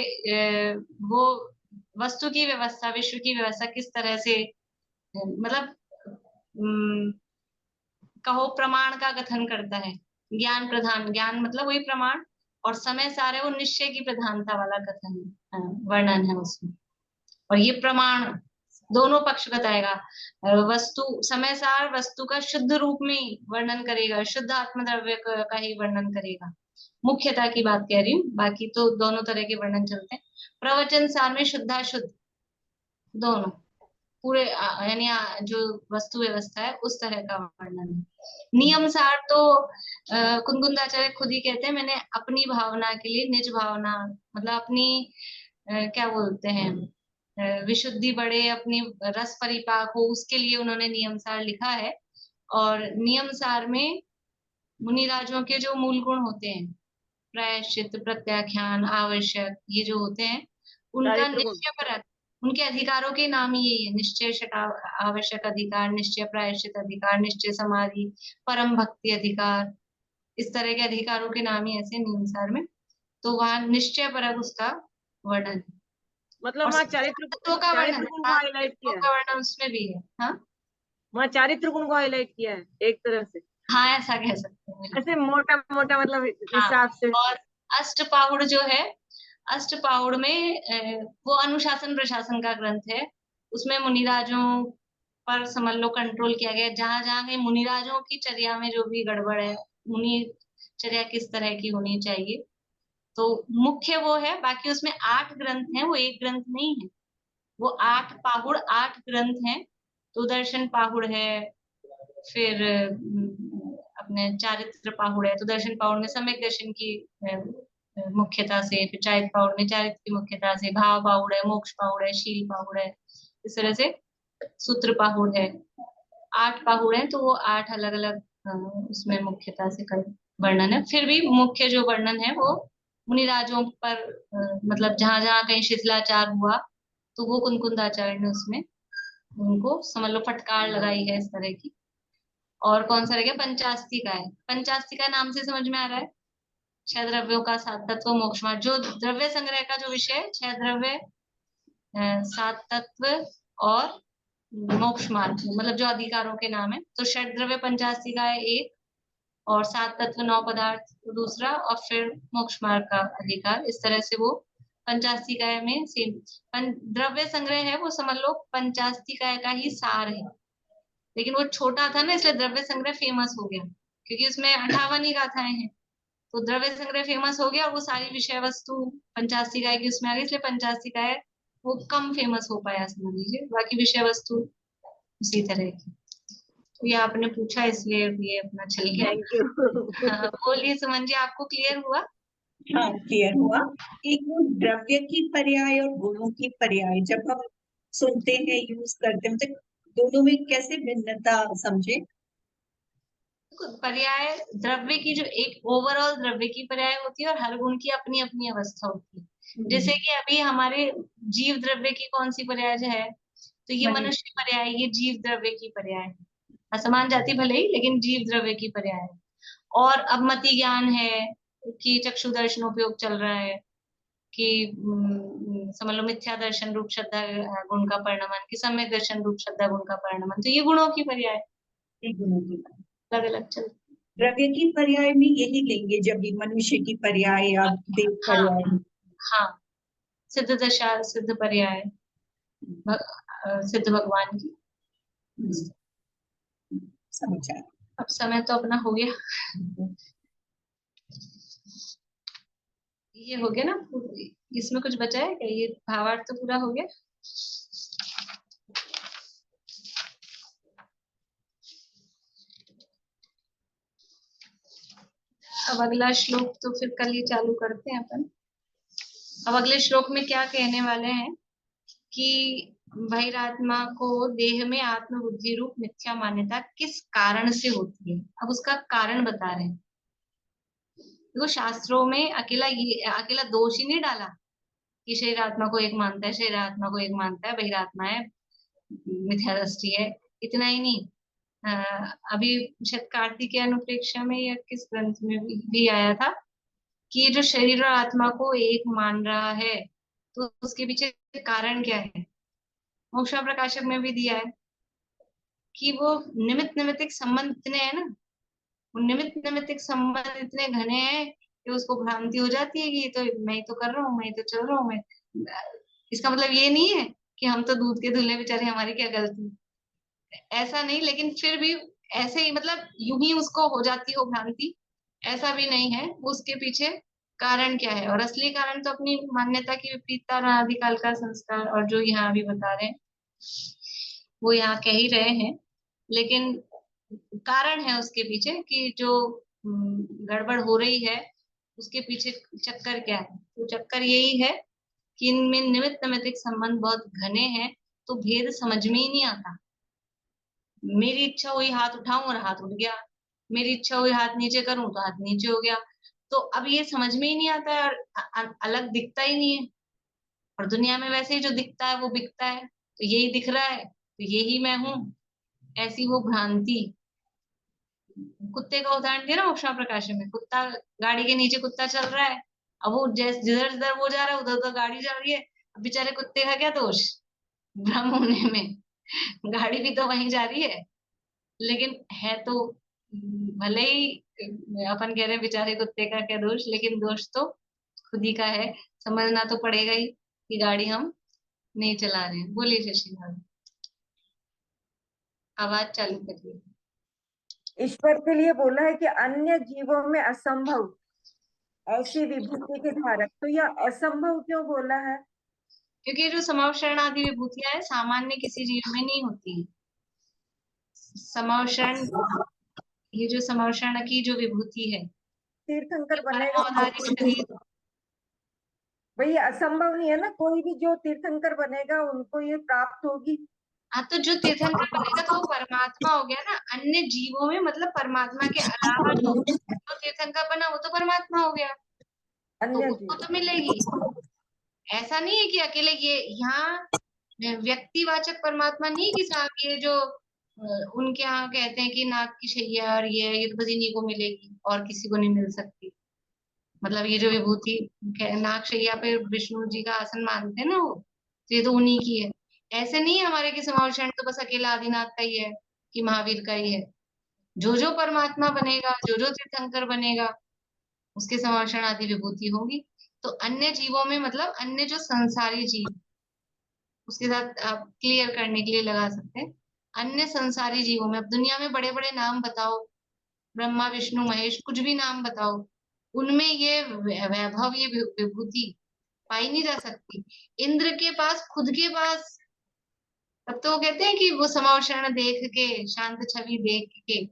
वो वस्तु की व्यवस्था, विश्व की व्यवस्था किस तरह से, मतलब कहो प्रमाण का कथन करता है। ज्ञान प्रधान, ज्ञान मतलब वही प्रमाण, और समय सार है वो निश्चय की प्रधानता वाला कथन वर्णन है उसमें। और ये प्रमाण दोनों पक्ष बताएगा। वस्तु, समय सार वस्तु का शुद्ध रूप में ही वर्णन करेगा, शुद्ध आत्मद्रव्य का ही वर्णन करेगा। मुख्यता की बात कह रही हूँ, बाकी तो दोनों तरह के वर्णन चलते हैं। प्रवचन सार में शुद्धाशुद्ध दोनों पूरे यानी जो वस्तु व्यवस्था है उस तरह का वर्णन है। नियम सार तो कुंदुंदाचार्य खुद ही कहते हैं, मैंने अपनी भावना के लिए निज भावना, मतलब अपनी क्या बोलते हैं, विशुद्धि बढ़े, अपनी रस परिपाक हो, उसके लिए उन्होंने नियम सार लिखा है। और नियम सार में मुनिराजों के जो मूल गुण होते हैं, प्रायश्चित, प्रत्याख्यान, आवश्यक, ये जो होते हैं उनका चारित्र गुण। निश्चय पर, उनके अधिकारों के नाम ही यही है, निश्चय, आवश्यक अधिकार, निश्चय प्रायश्चित अधिकार, निश्चय समाधि, परम भक्ति अधिकार, इस तरह के अधिकारों के नाम ही ऐसे नियमसार में। तो वहां निश्चय परक उसका वर्णन है। मतलब और वहाँ तत्वों का वर्णन चारित्र है, गुण को 5 हाईलाइट तत्वों किया है, का वर्णन उसमें भी है। हाँ वहाँ चारित्र गुण को हाईलाइट किया है एक तरह से, हाँ, ऐसा कह सकते हैं बिल्कुल। ऐसे मोटा मोटा मतलब हाँ, हिसाब से। और अष्टपाहुड़ जो है, अष्टपाहुड़ में वो अनुशासन प्रशासन का ग्रंथ है। उसमें मुनिराजों पर समझ लो कंट्रोल किया गया है। जहां जहां कहीं मुनिराजों की चर्या में जो भी गड़बड़ है, मुनि चर्या किस तरह की होनी चाहिए, तो मुख्य वो है। बाकी उसमें 8 ग्रंथ हैं, वो एक ग्रंथ नहीं है। वो 8 पाहुड़ 8 ग्रंथ हैं। तो दर्शन पाहुड़ है, फिर अपने चारित्र पाहुड़ है। तो दर्शन पाहुड़ में सम्यक दर्शन की मुख्यता से, फिर चारित्र पाहुड़ में चारित्र की मुख्यता से, भाव पाहुड़ है, मोक्ष पाहुड़ है, शील पाहुड़ है, इस तरह से सूत्र पाहुड़ है। 8 पाहुड़ है, तो वो 8 अलग अलग उसमें मुख्यता से कई वर्णन है। फिर भी मुख्य जो वर्णन है वो मुनिराजों पर मतलब जहां जहां कहीं शिथिलाचार हुआ, तो वो कुंकुंदाचार्य ने उसमें उनको समझ लो फटकार लगाई है इस तरह की। और कौन सा रह गया, पंचास्तिका है। पंचास्तिका नाम से समझ में आ रहा है, 6 द्रव्यों का 7 तत्व मोक्ष मार्ग। जो द्रव्य संग्रह का जो विषय है, 6 द्रव्य 7 तत्व और मोक्ष मार्ग, मतलब जो अधिकारों के नाम है। तो षड द्रव्य पंचास्तिका है एक, और 7 तत्व 9 पदार्थ दूसरा, और फिर मोक्ष मार्ग का अधिकार। इस तरह से वो पंचास्तिकाय में सेम द्रव्य संग्रह है, वो समझ लो पंचास्तिकाय का ही सार है। लेकिन वो छोटा था ना, इसलिए द्रव्य संग्रह फेमस हो गया, क्योंकि उसमें 58 ही गाथाएं हैं। तो द्रव्य संग्रह फेमस हो गया, और वो सारी विषय वस्तु पंचास्तिकाय की उसमें आ गई, इसलिए पंचास्तिकाय वो कम फेमस हो पाया समझ लीजिए। बाकी विषय वस्तु उसी तरह की। तो ये आपने पूछा इसलिए ये अपना चल गया। Thank you. हाँ, बोलिए सुमन जी, आपको क्लियर हुआ? हाँ, क्लियर हुआ। एक वो द्रव्य की पर्याय और गुणों की पर्याय जब हम सुनते हैं, यूज करते हैं, तो दोनों में कैसे भिन्नता समझे? पर्याय द्रव्य की जो एक ओवरऑल द्रव्य की पर्याय होती है, और हर गुण की अपनी अपनी अवस्था होती है। जैसे कि अभी हमारे जीव द्रव्य की कौन सी पर्याय जो है, तो ये मनुष्य। मनुष्य पर्याय, ये जीव द्रव्य की पर्याय है। असमान जाति भले ही, लेकिन जीव द्रव्य की पर्याय है। और अब मति ज्ञान है कि चक्षु दर्शन उपयोग चल रहा है, कि समझ लो मिथ्या दर्शन रूप श्रद्धा गुण का परिणमन, कि सम्यक दर्शन रूप श्रद्धा गुण का परिणमन। तो ये गुणों की पर्याय ये गुणों की अलग अलग चल। द्रव्य की पर्याय में यही लेंगे जब भी मनुष्य की पर्याय या देव हाँ पर्याय। हाँ, सिद्ध दशा, सिद्ध पर्याय, सिद्ध भगवान की। समझ आया। अब समय तो अपना हो गया, ये हो गया ना, इसमें कुछ बचा है क्या? ये भावार्थ तो पूरा हो गया। अब अगला श्लोक तो फिर कल ही चालू करते हैं अपन। अब अगले श्लोक में क्या कहने वाले हैं कि बहिरात्मा को देह में आत्म बुद्धि रूप मिथ्या मान्यता किस कारण से होती है, अब उसका कारण बता रहे हैं। देखो, शास्त्रों में अकेला दोष ही नहीं डाला कि शरीर आत्मा को एक मानता है, शरीर आत्मा को एक मानता है, बहिरात्मा है, मिथ्या दृष्टि है, इतना ही नहीं। अभी शायद कार्तिकेय अनुप्रेक्षा में या किस ग्रंथ में भी आया था कि ये जो शरीर और आत्मा को एक मान रहा है, तो उसके पीछे कारण क्या है। मोक्षा प्रकाशक में भी दिया है कि वो निमित्त निमित्तिक संबंध इतने हैं ना, वो निमित्त निमित्तिक संबंध इतने घने हैं कि उसको भ्रांति हो जाती है कि ये तो मैं ही तो कर रहा हूँ, मैं ही तो चल रहा हूँ मैं। इसका मतलब ये नहीं है कि हम तो दूध के धुले बेचारे, हमारी क्या गलती, ऐसा नहीं। लेकिन फिर भी ऐसे ही मतलब यूं ही उसको हो जाती हो भ्रांति, ऐसा भी नहीं है। उसके पीछे कारण क्या है, और असली कारण तो अपनी मान्यता की विपरीतता और अनादिकाल का संस्कार, और जो यहाँ अभी बता रहे हैं वो यहाँ कह ही रहे हैं। लेकिन कारण है उसके पीछे कि जो गड़बड़ हो रही है, उसके पीछे चक्कर क्या है। तो चक्कर यही है कि इनमें निमित्त नैमित्तिक संबंध बहुत घने हैं, तो भेद समझ में ही नहीं आता। मेरी इच्छा हुई हाथ उठाऊं और हाथ उठ गया, मेरी इच्छा हुई हाथ नीचे करूं तो हाथ नीचे हो गया। तो अब ये समझ में ही नहीं आता है, और अलग दिखता ही नहीं है। और दुनिया में वैसे ही जो दिखता है वो बिकता है, तो यही दिख रहा है तो यही मैं हूं, ऐसी वो भ्रांति। कुत्ते का उदाहरण दिया ना मोक्षा प्रकाशन में, कुत्ता गाड़ी के नीचे कुत्ता चल रहा है, अब वो जैसे जिधर जिधर वो जा रहा है उधर उधर गाड़ी जा रही है। अब बेचारे कुत्ते का क्या दोष भ्रम होने में, गाड़ी भी तो वहीं जा रही है। लेकिन है तो भले ही अपन कह रहे हैं बेचारे कुत्ते का क्या दोष, लेकिन दोष तो खुद ही का है। समझना तो पड़ेगा ही कि गाड़ी हम नहीं चला रहे हैं। बोलिए शशि भाभी, आवाज चालू करिए। ईश्वर के लिए बोला है कि अन्य जीवों में असंभव ऐसी विभूति के धारक, तो यह असंभव क्यों बोला है? क्योंकि जो समवशरण आदि विभूतियां है सामान्य किसी जीव में नहीं होती। समवशरण, ये जो समवशरण की जो विभूति है, तीर्थंकर बनेगा परमावतारिक शरीर, भाई असंभव नहीं है ना, कोई भी जो तीर्थंकर बनेगा उनको ये प्राप्त होगी। हाँ तो जो तीर्थंकर बनेगा तो वो परमात्मा हो गया ना। अन्य जीवों में मतलब परमात्मा के अलावा जो तीर्थंकर बना वो तो परमात्मा हो गया, तो अन्य उसको जीव तो मिलेगी। ऐसा नहीं है कि अकेले ये यहाँ व्यक्तिवाचक परमात्मा नहीं है कि साहब ये जो उनके यहाँ कहते हैं कि नाग की शैया और ये तो बस इन्हीं को मिलेगी और किसी को नहीं मिल सकती। मतलब ये जो विभूति नाग शैया पे विष्णु जी का आसन मानते हैं ना वो, तो ये तो उन्हीं की है। ऐसे नहीं है हमारे कि समावेशन तो बस अकेला आदिनाथ का ही है कि महावीर का ही है। जो जो परमात्मा बनेगा, जो जो तीर्थंकर बनेगा, उसके समावेशन आदि विभूति होगी। तो अन्य जीवों में मतलब अन्य जो संसारी जीव, उसके साथ आप क्लियर करने के लिए लगा सकते हैं अन्य संसारी जीवों में। अब दुनिया में बड़े बड़े नाम बताओ, ब्रह्मा विष्णु महेश कुछ भी नाम बताओ, उनमें ये वैभव ये विभूति पाई नहीं जा सकती। इंद्र के पास खुद के पास, तब तो वो कहते हैं कि वो समावशरण देख के, शांत छवि देख के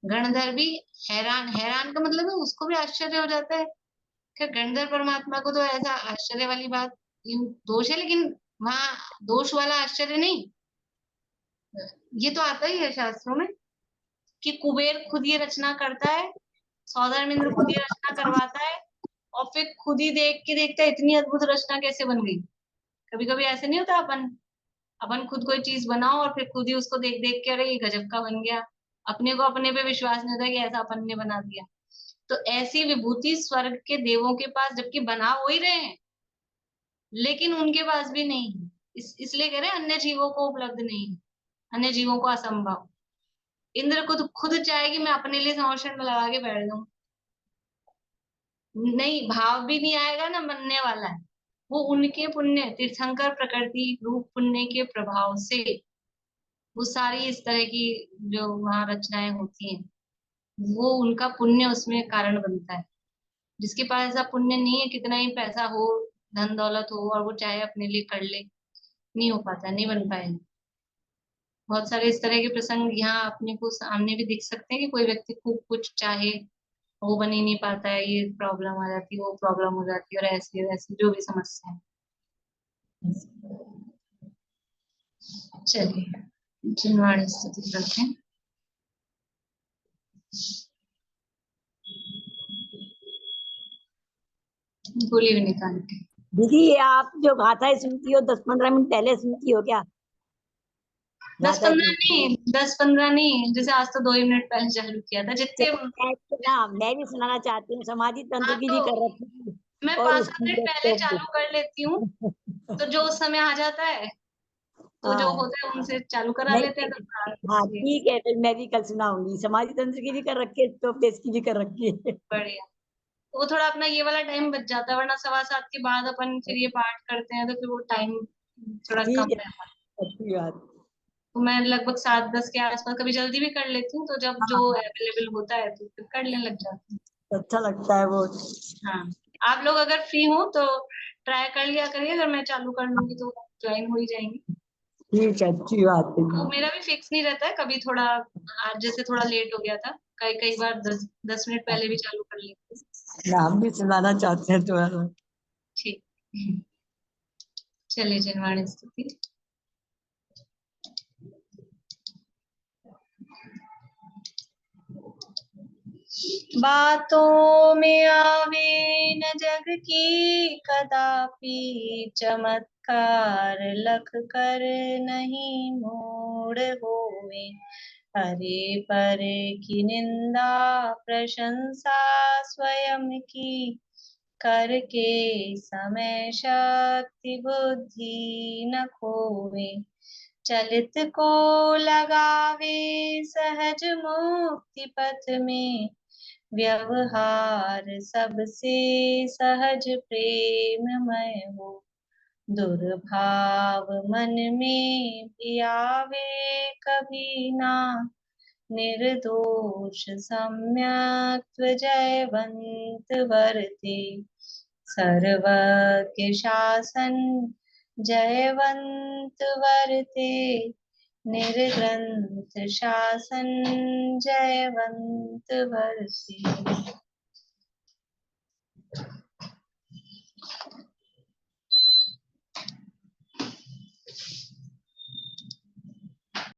गणधर भी हैरान। हैरान का मतलब है उसको भी आश्चर्य हो जाता है। क्या गणधर परमात्मा को तो ऐसा आश्चर्य वाली बात, यूं दोष है, लेकिन वहां दोष वाला आश्चर्य नहीं, ये तो आता ही है शास्त्रों में कि कुबेर खुद ये रचना करता है, सौदामिंद्र खुद ये रचना करवाता है, और फिर खुद ही देख के देखता है इतनी अद्भुत रचना कैसे बन गई। कभी कभी ऐसे नहीं होता, अपन खुद कोई चीज बनाओ और फिर खुद ही उसको देख देख के अरे ये गजब का बन गया, अपने को अपने पे विश्वास नहीं होता कि ऐसा अपन ने बना दिया। तो ऐसी विभूति स्वर्ग के देवों के पास जबकि बना हो ही रहे हैं, लेकिन उनके पास भी नहीं है। इसलिए कह रहे हैं अन्य जीवों को उपलब्ध नहीं है, अन्य जीवों को असंभव। इंद्र खुद चाहे कि मैं अपने लिए संरक्षण में लगा के बैठ जाऊं, नहीं, भाव भी नहीं आएगा ना बनने वाला है। वो उनके पुण्य तीर्थंकर प्रकृति रूप पुण्य के प्रभाव से वो सारी इस तरह की जो वहां रचनाएं होती हैं, वो उनका पुण्य उसमें कारण बनता है। जिसके पास ऐसा पुण्य नहीं है, कितना ही पैसा हो, धन दौलत हो, और वो चाहे अपने लिए कर ले, नहीं हो पाता, नहीं बन पाएगा। बहुत सारे इस तरह के प्रसंग यहाँ अपने को सामने भी दिख सकते हैं कि कोई व्यक्ति खूब कुछ चाहे, वो बन ही नहीं पाता है, ये प्रॉब्लम आ जाती है, वो प्रॉब्लम हो जाती है, और ऐसी वैसी जो भी समस्या है। चलिए जिनवाणी स्तुति करते हैं। बोलिए विनीता आंटी। दीदी ये आप जो गाथाएं सुनती हो 10-15 मिनट पहले सुनती हो क्या? 10-15 नहीं, 10-15 नहीं, जैसे आज तो 2 ही मिनट पहले चालू किया था जितने। ना मैं भी सुनाना चाहती हूँ, समाधि तंत्र हाँ की भी तो कर रखी थी मैं और 5 उसकी मिनट पहले चालू कर लेती हूँ, हाँ तो जो उस समय आ जाता है तो जो होता है उनसे चालू करा लेते हैं। हाँ ठीक है, फिर मैं भी कल सुनाऊंगी। समाधि तंत्र की भी कर रखी है, तो पेश की भी कर रखी है। बढ़िया, वो थोड़ा अपना ये वाला टाइम बच जाता है, वरना 7:15 के बाद अपन फिर ये पाठ करते हैं तो फिर वो टाइम थोड़ा कम ठीक है, रहता है। अच्छी बात। तो मैं लगभग 7:10 के आसपास कभी जल्दी भी कर लेती हूँ, तो जब जो हाँ, अवेलेबल होता है तो फिर करने लग जाती हूँ। अच्छा लगता है वो। हाँ, आप लोग अगर फ्री हो तो ट्राई कर लिया करिए, अगर मैं चालू कर लूंगी तो ज्वाइन हो ही जाएंगी। ठीक है, अच्छी बात है। तो मेरा भी फिक्स नहीं रहता है, कभी थोड़ा आज जैसे थोड़ा लेट हो गया था, कई कई बार 10 मिनट पहले भी चालू कर लेती हूँ। नाम भी सुनाना चाहते हैं तो ठीक, चलिए जिनवाणी स्तुति। बातों में आवे न जग की कदापि, चमत्कार लख कर नहीं मोड़ होवे। हरे पर की निंदा प्रशंसा स्वयं की, करके समय शक्ति बुद्धि न खोवे, चलित को लगावे सहज मुक्ति पथ में, व्यवहार सबसे सहज प्रेममय हो, दुर्भाव मन में भी आवे कभी ना, निर्दोष सम्यक जयवंत वर्ते, सर्वज्ञ शासन जयवंत वर्ते, निर्ग्रंथ शासन जयवंत वर्ते।